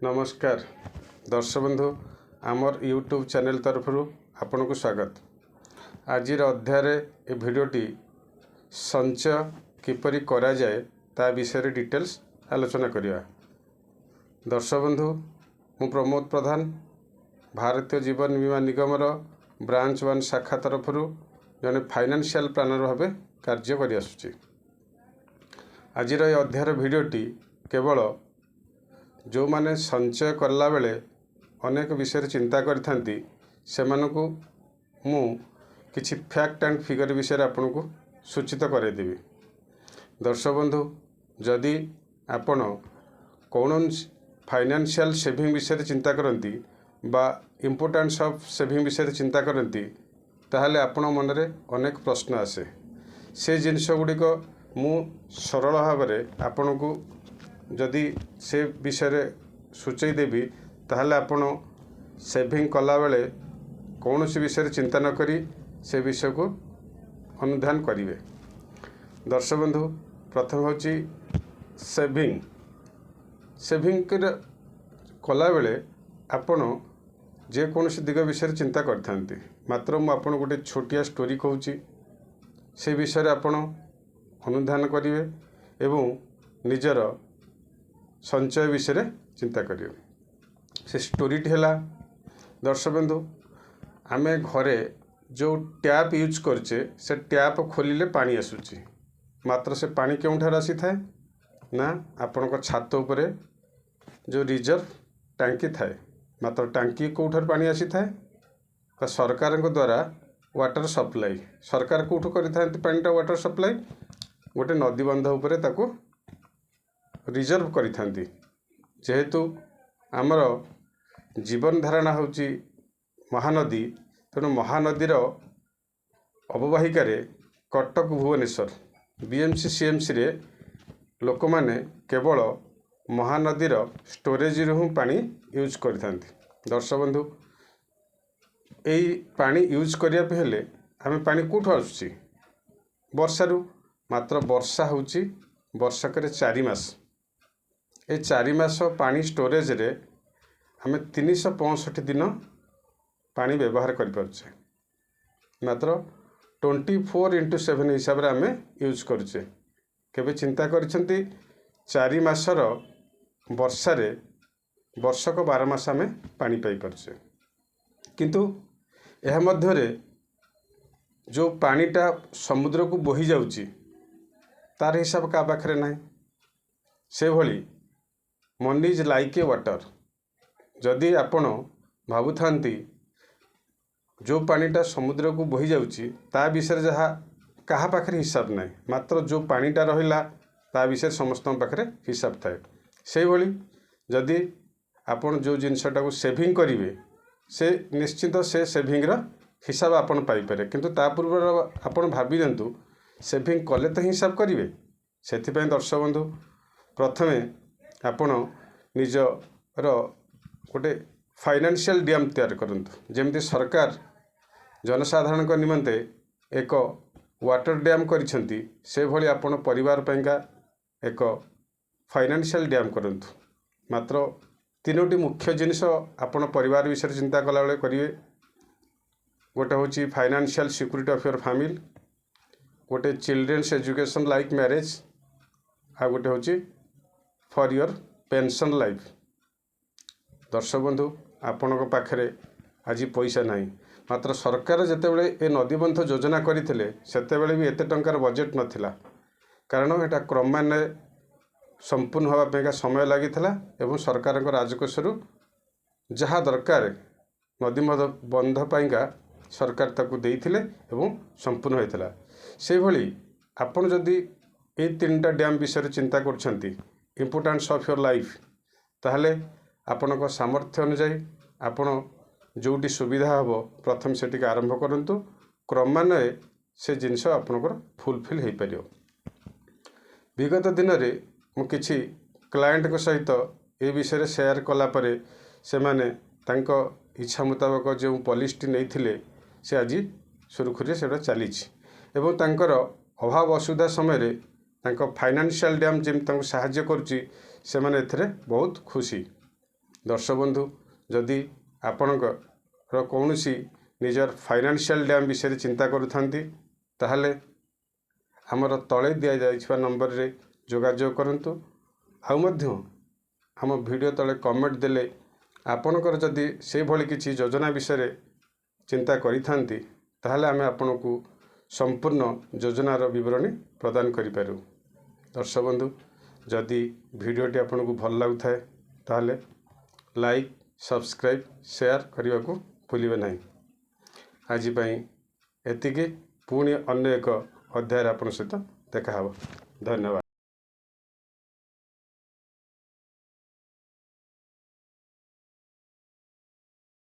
नमस्कार दर्शक बंधु आमर यूट्यूब चैनल तरफ आपन को स्वागत। आज अध्याय ए भिडियोटी संचय किपरि करा जाए ता विषय डिटेल्स आलोचना करिया। दर्शक बंधु मु प्रमोद प्रधान भारतीय जीवन बीमा निगम ब्रांच 1 शाखा तरफ जने फाइनेंशियल प्लानर भाव कार्य करि आसुची। आज अध्याय भिडियोटी केवल जो माने संचय करला बेले अनेक विषय चिंता करथांती सेमानकु मु किछि फैक्ट एंड फिगर विषय आपन को सूचित करे देबी। दर्शक बंधु जदि आपण कौन फाइनेंशियल सेविंग विषय चिंता करती बा इम्पोर्टेंस ऑफ सेविंग विषय चिंता करती ताहले आपण मन रे अनेक प्रश्न आसे। से जिनस गुड़िक मु सरल भाव में आपण को जदि से विषय सूचई देवी ताहले आपण सेविंग कला बेले कौन सी विषय चिंता न करी से विषय को अनुधान करिवे। दर्शक बंधु प्रथम होची सेविंग कला बेले आपण जे कौन सी दिग विषय चिंता करथांती मात्र मु आपण गोटे छोटिया स्टोरी कहूची से विषय आपण अनुधान करिवे एवं निजर संचय विषय चिंता करिवे। से स्टोरीटी है दर्शक बंधु आमे घरे जो टैप यूज करचे से टैप खोलिले पानी आसुची मात्र से पानी केउठार आसी थाए ना आपण छात उपरे जो रिजर्व टांकी थाए मात्र टांकी कौठार पानी आसी थाए तो सरकार द्वारा वाटर सप्लाई सरकार कौठू करि पानीटा वाटर सप्लाई गोटे नदी बंध उपरे ताको रिजर्व करि जेहेतु आमर जीवन धारणा होची महानदी तेणु महानदीर अववाहिकार कटक भुवनेश्वर बीएमसी सीएमसी रे लोक माने केवल महानदीर स्टोरेज रु पानी यूज करथांती। दर्शक बंधु एई पानी यूज करिया पे हेले आमे पानी कोठो आसुची वर्षारू मात्र वर्षा होची वर्षकर 4 मास ए 4 मास पानी स्टोरेज रे आमे 365 दिन पानी व्यवहार करि परछे मात्र 24/7 हिसाब रे आमे यूज करछे। केबे चिंता करछंती 4 मासर वर्षा रे वर्षक 12 मास आमे पानी पाई परछे किंतु एहा मध्य रे जो पानीटा समुद्र को बोही जाउची तार हिसाब का पाखरे नाही। से भली money is like a water जदि आपण भावुथांती जो पानीटा समुद्र को बोही जाउची ता विषय जहा कहा पाखरे हिसाब नाही मात्र जो पानीटा रहिला ता विषय समस्त पाखरे हिसाब थाए। से भली जदि आपण जो जिनसटा को सेविंग करिवे से निश्चित से सेविंग रा हिसाब आपण पाई पारे किंतु ता पूर्व आपण भाबी दंतु सेविंग कले तो हिसाब करिवे। सेथि पय दर्शक बंधु प्रथमे आपण निजर गोटे फाइनेंशियल डैम तैयार करंतु जेमती सरकार जनसाधारण को निमंते एक वाटर डैम करिसेंती से भली आपण परिवार पैंका एक फाइनेंशियल डैम करंतु। मात्र 3टी मुख्य जिनिस आपण परिवार विषय चिंता कला बेले करिवे। गोटे होची financial security of your family गोटे चिल्ड्रेन्स एजुकेशन लाइक मैरिज आ गोटे होची फॉर योर पेंशन लाइफ। दर्शक बंधु आपण पाखरे आज पैसा नहीं मात्र सरकार जेतेबेले ए नदीबंध योजना करथिले सेतेबेले भी एते टंकार बजेट नथिला कारण एटा क्रमान्वये संपूर्ण होवा पेगा समय लागिथिला एवं सरकार राजकोषरु जहा दरकार नदी बंध पाइंगा सरकार ताकू देइथिले एवं संपूर्ण होइथिला। से भली आपण जदि ए 3टा डैम विषय चिंता करछंती इम्पोर्टेंस ऑफ योर लाइफ ताहले आपण सामर्थ्य अनुसार आपण जोटी सुविधा हम प्रथम से आरंभ करंतु क्रमान्वये से जिनस आपनकर फुलफिल हो पार। विगत दिन में मु किछि क्लाएंट को सहित ए विषय शेयर कला परे से माने तांको इच्छा मुताबक जो पॉलिसी नहीं से आज सुरखुरी से चली एवं तांकर अभाव असुविधा समय तांको फाइनेंशियल डैम जेम तांको सहाय्य करुची से माने एथरे बहुत खुशी दर्शक बंधु जदि आपणकर कौनसी निजर फाइनेंशियल डैम विषय चिंता करुथांती ताहले आमर तले दि जाइछिबा नंबर रे जोगाजोग करंतु आउ मध्य आम वीडियो तले कमेंट देले आपणकर जदि से भली किछि योजना विषय चिंता करिथांती ताहले आमे आपनकु संपूर्ण योजनार विवरणी प्रदान करिपारू। दर्शक बंधु जदि वीडियोटी आपनकु भल लागुथाए ताहले लाइक सब्सक्राइब शेयर करने को भूलिए नहीं। आज एतिके पुणी अन्य एक अध्याय आपन सहित देखा। धन्यवाद।